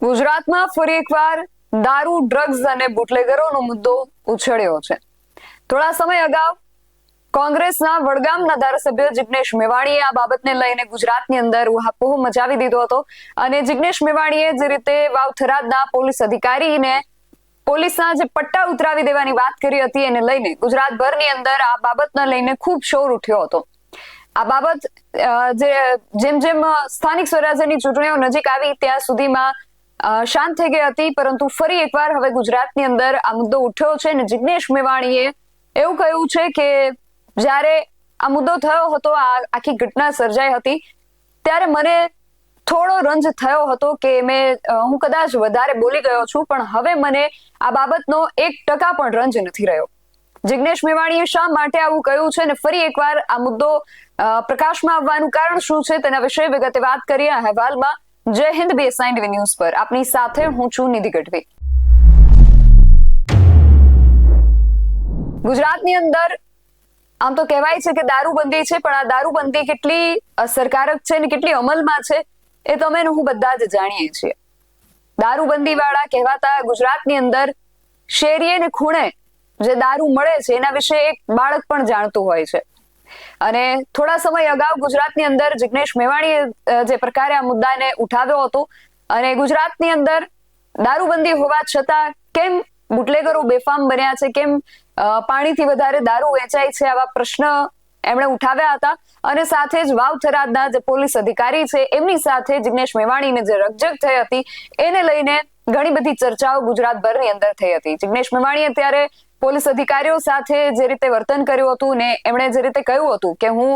ગુજરાતમાં ફરી એકવાર દારૂ, ડ્રગ્સ અને બુટલેગરોનો મુદ્દો ઉછળ્યો છે. થોડા સમય અગાઉ કોંગ્રેસના વડગામના ધારાસભ્ય જિગ્નેશ મેવાણીએ આ બાબતને લઈને ગુજરાતની અંદર ઉહાપોહ મચાવી દીધો હતો અને જિગ્નેશ મેવાણીએ જે રીતે વાવ થરાદના પોલીસ અધિકારીને પોલીસના જે પટ્ટા ઉતરાવી દેવાની વાત કરી હતી એને લઈને ગુજરાતભરની અંદર આ બાબતને લઈને ખૂબ શોર ઉઠ્યો હતો. આ બાબત જેમ જેમ સ્થાનિક સ્વરાજ્યની ચૂંટણીઓ નજીક આવી ત્યાં સુધીમાં શાંત થઈ ગઈ હતી, પરંતુ ફરી એકવાર હવે ગુજરાતની અંદર આ મુદ્દો ઉઠ્યો છે અને જિગ્નેશ મેવાણીએ એવું કહ્યું છે કે જ્યારે આ મુદ્દો થયો હતો, આ આખી ઘટના સર્જાઈ હતી, ત્યારે મને થોડો રંજ થયો હતો કે હું કદાચ વધારે બોલી ગયો છું, પણ હવે મને આ બાબતનો 1% પણ રંજ નથી રહ્યો. જિગ્નેશ મેવાણીએ શા માટે આવું કહ્યું છે અને ફરી એકવાર આ મુદ્દો પ્રકાશમાં આવવાનું કારણ શું છે તેના વિશે વિગતે વાત કરીએ આ અહેવાલમાં. જય હિન્દ, BSI ન્યૂઝ પર આપની સાથે હું છું નિધિ ગઢવી. ગુજરાતની અંદર આમ તો કહેવાય છે કે દારૂબંધી છે, પણ આ દારૂબંધી કેટલી અસરકારક છે અને કેટલી અમલમાં છે એ તમે હું બધા જ જાણીએ છીએ. દારૂબંધી વાળા કહેવાતા ગુજરાતની અંદર શેરીએ ને ખૂણે જે દારૂ મળે છે એના વિશે એક બાળક પણ જાણતું હોય છે. અને થોડા સમય અગાઉ ગુજરાતની અંદર જિગ્નેશ મેવાણીએ જે પ્રકારે આ મુદ્દાને ઉઠાવ્યો હતો અને ગુજરાતની અંદર દારૂબંધી હોવા છતાં કેમ બુટલેગરો બેફામ બન્યા છે, કેમ પાણીથી વધારે દારૂ વેચાય છે, આવા પ્રશ્ન એમણે ઉઠાવ્યા હતા. અને સાથે જ વાવ થરાદના જે પોલીસ અધિકારી છે એમની સાથે જિગ્નેશ મેવાણીને જે રકઝક થઈ હતી એને લઈને ઘણી બધી ચર્ચાઓ ગુજરાતભરની અંદર થઈ હતી. જિગ્નેશ મેવાણીએ ત્યારે પોલીસ અધિકારીઓ સાથે જે રીતે વર્તન કર્યું હતું ને એમણે જે રીતે કહ્યું હતું કે હું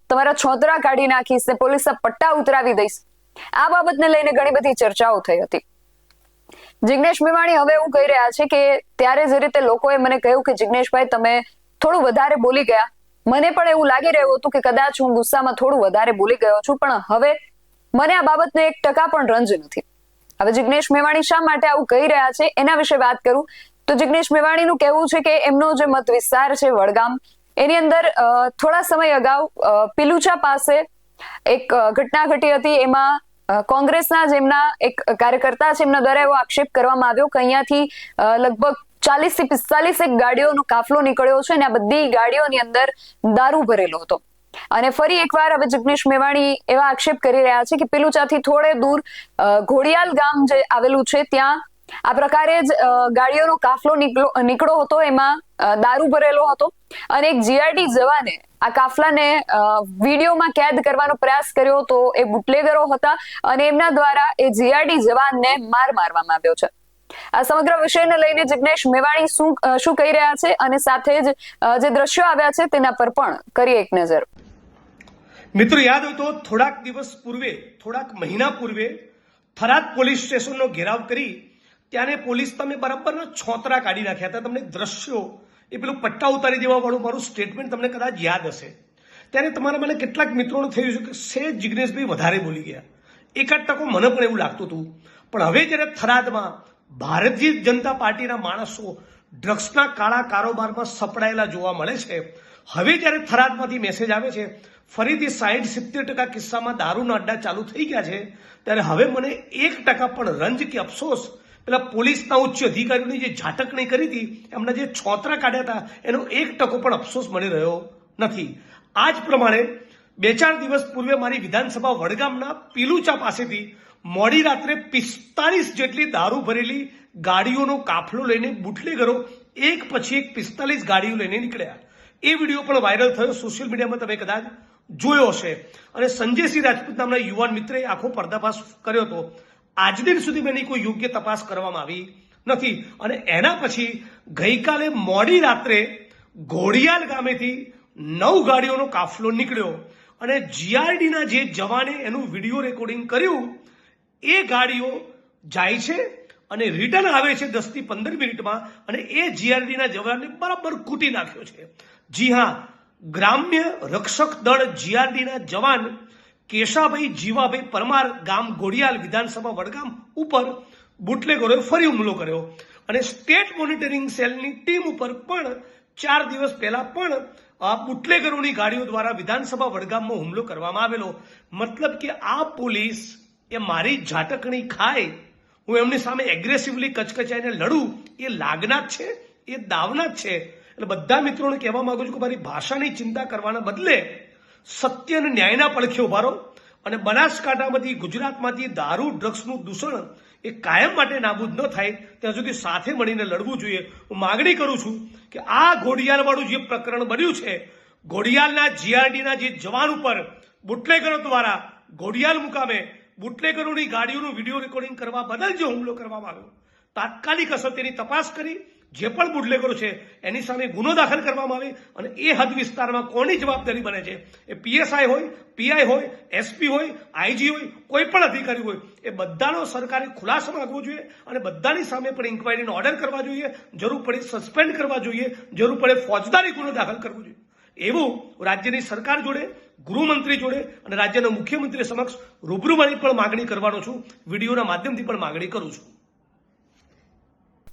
તમારા છોતરા કાઢી નાખીશ ને પોલીસના પટ્ટા ઉતરાવી દઈશ, આ બાબતને લઈને ઘણી બધી ચર્ચાઓ થઈ હતી. જિગ્નેશ મેવાણી હવે એવું કહી રહ્યા છે કે ત્યારે જે રીતે લોકોએ મને કહ્યું કે જિગ્નેશભાઈ તમે થોડું વધારે બોલી ગયા, મને પણ એવું લાગી રહ્યું હતું કે કદાચ હું ગુસ્સામાં થોડું વધારે બોલી ગયો છું, પણ હવે મને આ બાબતનો 1% પણ રંજ નથી. હવે જિગ્નેશ મેવાણી શા માટે આવું કહી રહ્યા છે એના વિશે વાત કરું તો જિગ્નેશ મેવાણીનું કહેવું છે કે એમનો જે મત વિસ્તાર છે વડગામ, એની અંદર થોડા સમય અગાઉ પિલુચા પાસે એક ઘટના ઘટી હતી. એમાં કોંગ્રેસના જેમના એક કાર્યકર્તા છે એમના દ્વારા એવો આક્ષેપ કરવામાં આવ્યો કે અહીંયાથી લગભગ 40 થી 45 ગાડીઓનો કાફલો નીકળ્યો છે અને આ બધી ગાડીઓની અંદર દારૂ ભરેલો હતો. અને ફરી એકવાર હવે જિગ્નેશ મેવાણી એવા આક્ષેપ કરી રહ્યા છે કે પિલુચાથી થોડે દૂર ઘોડિયાલ ગામ જે આવેલું છે ત્યાં આ પ્રકારે જ ગાડીઓનો કાફલો નીકળ્યો હતો, એમાં દારૂ ભરેલો હતો અને એક જીઆરડી જવાને આ કાફલાને વિડીયોમાં કેદ કરવાનો પ્રયાસ કર્યો તો એ બુટલેગરો હતા અને એમના દ્વારા એ જીઆરડી જવાનને મારવામાં આવ્યો છે. આ સમગ્ર વિષયને લઈને જિગ્નેશ મેવાણી શું કહી રહ્યા છે અને સાથે જ જે દ્રશ્યો આવ્યા છે તેના પર પણ કરીએ એક નજર. મિત્રો, યાદ હોય તો થોડાક મહિના પૂર્વે થરાદ પોલીસ સ્ટેશનનો ઘેરાવ કરી ત્યારે પોલીસ તમે બરાબરના છોતરા કાઢી નાખ્યા હતા. તમને દ્રશ્યો એ પેલું પટ્ટા ઉતારી દેવા વાળું મારું સ્ટેટમેન્ટ તમને કદાચ યાદ હશે. ત્યારે તમારા મને કેટલાક મિત્રોને થયું છે કે સે જિગ્નેશભાઈ વધારે બોલી ગયા. 1% મને પણ એવું લાગતું હતું. પણ હવે જ્યારે થરાદમાં ભારતીય જનતા પાર્ટીના માણસો ડ્રગ્સના કાળા કારોબારમાં સપડાયેલા જોવા મળે છે, હવે જ્યારે થરાદમાંથી મેસેજ આવે છે ફરીથી 60-70% કિસ્સામાં દારૂના અડ્ડા ચાલુ થઈ ગયા છે, ત્યારે હવે મને 1% પણ રંજ કે અફસોસ પેલા પોલીસના ઉચ્ચ અધિકારીઓની જે ઝાટકણી કરી હતી, એમના જે છોતરા કાઢ્યા હતા, એનો 1% પણ અફસોસ મળી રહ્યો નથી. આ જ પ્રમાણે 2-4 દિવસ પૂર્વે મારી વિધાનસભા વડગામના પિલુચા પાસેથી મોડી રાત્રે 45 જેટલી દારૂ ભરેલી ગાડીઓનો કાફલો લઈને બુટલેગરો એક પછી એક 45 ગાડીઓ લઈને નીકળ્યા. એ વિડીયો પણ વાયરલ થયો, સોશિયલ મીડિયામાં તમે કદાચ જોયો હશે. અને સંજયસિંહ રાજપૂત નામના યુવાન મિત્રએ આખો પર્દાફાશ કર્યો હતો. આજ દિન સુધી એની કોઈ યોગ્ય તપાસ કરવામાં આવી નથી. અને એના પછી ગઈકાલે મોડી રાત્રે ઘોડિયાલ ગામેથી 9 ગાડીઓનો કાફલો નીકળ્યો અને જીઆરડીના જે જવાને એનું વિડીયો રેકોર્ડિંગ કર્યું, એ ગાડીઓ જાય છે અને રિટર્ન આવે છે 10 થી 15 મિનિટમાં અને એ જીઆરડીના જવાનને બરાબર કૂટી નાખ્યો છે. જી હા, ગ્રામ્ય રક્ષક દળ જીઆરડીના જવાન કેશાભાઈ જીવાભાઈ પરમાર ગામ ઘોડિયાલ વિધાનસભા વડગામ ઉપર બુટલેગરોએ ફરી હુમલો કર્યો અને સ્ટેટ મોનિટરિંગ સેલની ટીમ ઉપર પણ 4 દિવસ પહેલા પણ આ બુટલેગરોની ગાડીઓ દ્વારા વિધાનસભા વડગામમાં હુમલો કરવામાં આવેલો. મતલબ કે આ પોલીસ એ મારી ઝાટકણી ખાય હું એમની સામે એગ્રેસિવલી કચકચાઈને લડું એ લાગના જ છે, એ દાવના જ છે. એટલે બધા મિત્રોને કહેવા માંગુ છું કે મારી ભાષાની ચિંતા કરવાના બદલે સત્ય અને ન્યાયના પડખે ઉભા રહો અને બનાસકાંઠામાંથી ગુજરાતમાંથી દારૂ ડ્રગ્સનું દૂષણ એ કાયમ માટે નાબૂદ ન થાય ત્યાં સુધી સાથે મળીને લડવું જોઈએ. હું માગણી કરું છું કે આ ઘોડિયાલવાળું જે પ્રકરણ બન્યું છે, ઘોડિયાલના જીઆરડીના જે જવાન ઉપર બુટલેગરો દ્વારા ઘોડિયાલ મુકામે બુટલેગરોની ગાડીઓનું વિડીયો રેકોર્ડિંગ કરવા બદલ જે હુમલો કરવામાં આવ્યો, તાત્કાલિક અસર તેની તપાસ કરી જે પણ બુટલેગરો છે એની સામે ગુનો દાખલ કરવામાં આવે અને એ હદ વિસ્તારમાં કોની જવાબદારી બને છે, એ પીએસઆઈ હોય, પીઆઈ હોય, એસપી હોય, આઈજી હોય, કોઈ પણ અધિકારી હોય, એ બધાનો સરકારે ખુલાસો માંગવો જોઈએ અને બધાની સામે પણ ઇન્ક્વાયરીનો ઓર્ડર કરવા જોઈએ, જરૂર પડે સસ્પેન્ડ કરવા જોઈએ, જરૂર પડે ફોજદારી ગુનો દાખલ કરવો જોઈએ. એવું રાજ્યની સરકાર જોડે, ગૃહમંત્રી જોડે અને રાજ્યના મુખ્યમંત્રી સમક્ષ રૂબરૂ મળી પણ માગણી કરવાનો છું, વિડીયોના માધ્યમથી પણ માગણી કરું છું.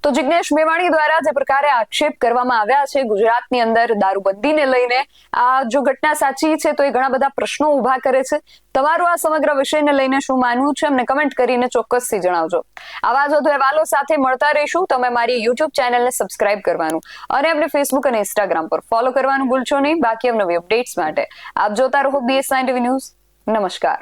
તો જિગ્નેશ મેવાણી દ્વારા જે પ્રકારે આક્ષેપ કરવામાં આવ્યા છે ગુજરાતની અંદર દારૂબંધીને લઈને, આ જો ઘટના સાચી છે તો એ ઘણા બધા પ્રશ્નો ઉભા કરે છે. તમારું આ સમગ્ર વિષયને લઈને શું માનવું છે અમને કમેન્ટ કરીને ચોક્કસથી જણાવજો. આવા જ વધુ અહેવાલો સાથે મળતા રહીશું. તમે મારી યુટ્યુબ ચેનલને સબસ્ક્રાઇબ કરવાનું અને અમને ફેસબુક અને ઇન્સ્ટાગ્રામ પર ફોલો કરવાનું ભૂલશો નહીં. બાકી નવી અપડેટ્સ માટે આપ જોતા રહો BS9 TV ન્યૂઝ. નમસ્કાર.